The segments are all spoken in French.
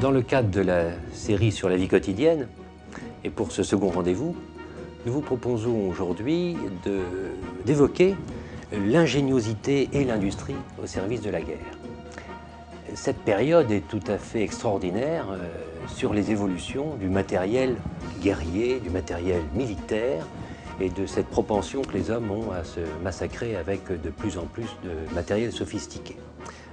Dans le cadre de la série sur la vie quotidienne, et pour ce second rendez-vous, nous vous proposons aujourd'hui d'évoquer l'ingéniosité et l'industrie au service de la guerre. Cette période est tout à fait extraordinaire sur les évolutions du matériel guerrier, du matériel militaire et de cette propension que les hommes ont à se massacrer avec de plus en plus de matériel sophistiqué.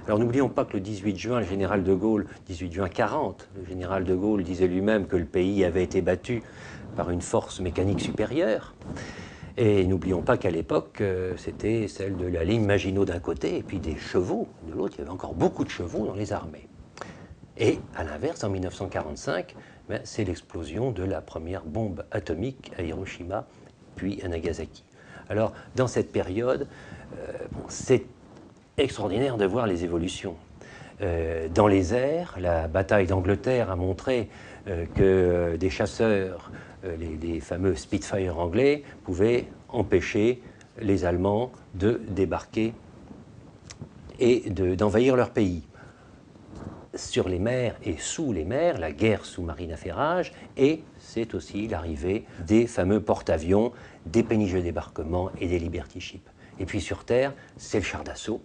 Alors n'oublions pas que le 18 juin, le général de Gaulle, 18 juin 40, le général de Gaulle disait lui-même que le pays avait été battu par une force mécanique supérieure. Et n'oublions pas qu'à l'époque, c'était celle de la ligne Maginot d'un côté et puis des chevaux de l'autre. Il y avait encore beaucoup de chevaux dans les armées. Et à l'inverse, en 1945, c'est l'explosion de la première bombe atomique à Hiroshima, puis à Nagasaki. Alors, dans cette période, c'est extraordinaire de voir les évolutions. Dans les airs, la bataille d'Angleterre a montré que des chasseurs, les fameux Spitfire anglais, pouvaient empêcher les Allemands de débarquer et d'envahir leur pays. Sur les mers et sous les mers, la guerre sous-marine a fait rage, et c'est aussi l'arrivée des fameux porte-avions, des péniches de débarquement et des Liberty Ships. Et puis sur terre, c'est le char d'assaut.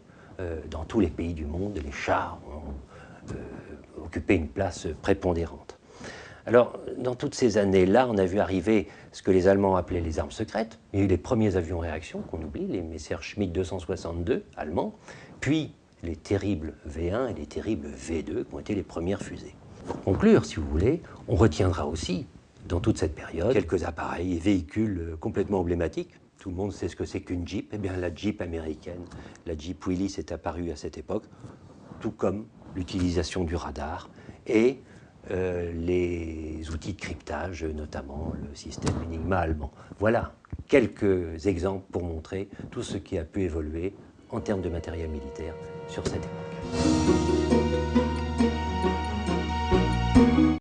Dans tous les pays du monde, les chars ont occupé une place prépondérante. Alors, dans toutes ces années-là, on a vu arriver ce que les Allemands appelaient les armes secrètes. Il y a eu les premiers avions réaction, qu'on oublie, les Messerschmitt 262 allemands, puis les terribles V1 et les terribles V2, qui ont été les premières fusées. Pour conclure, si vous voulez, on retiendra aussi, dans toute cette période, quelques appareils et véhicules complètement emblématiques. Tout le monde sait ce que c'est qu'une Jeep. Eh bien, la Jeep américaine, la Jeep Willys est apparue à cette époque, tout comme l'utilisation du radar et les outils de cryptage, notamment le système Enigma allemand. Voilà quelques exemples pour montrer tout ce qui a pu évoluer en termes de matériel militaire sur cette époque.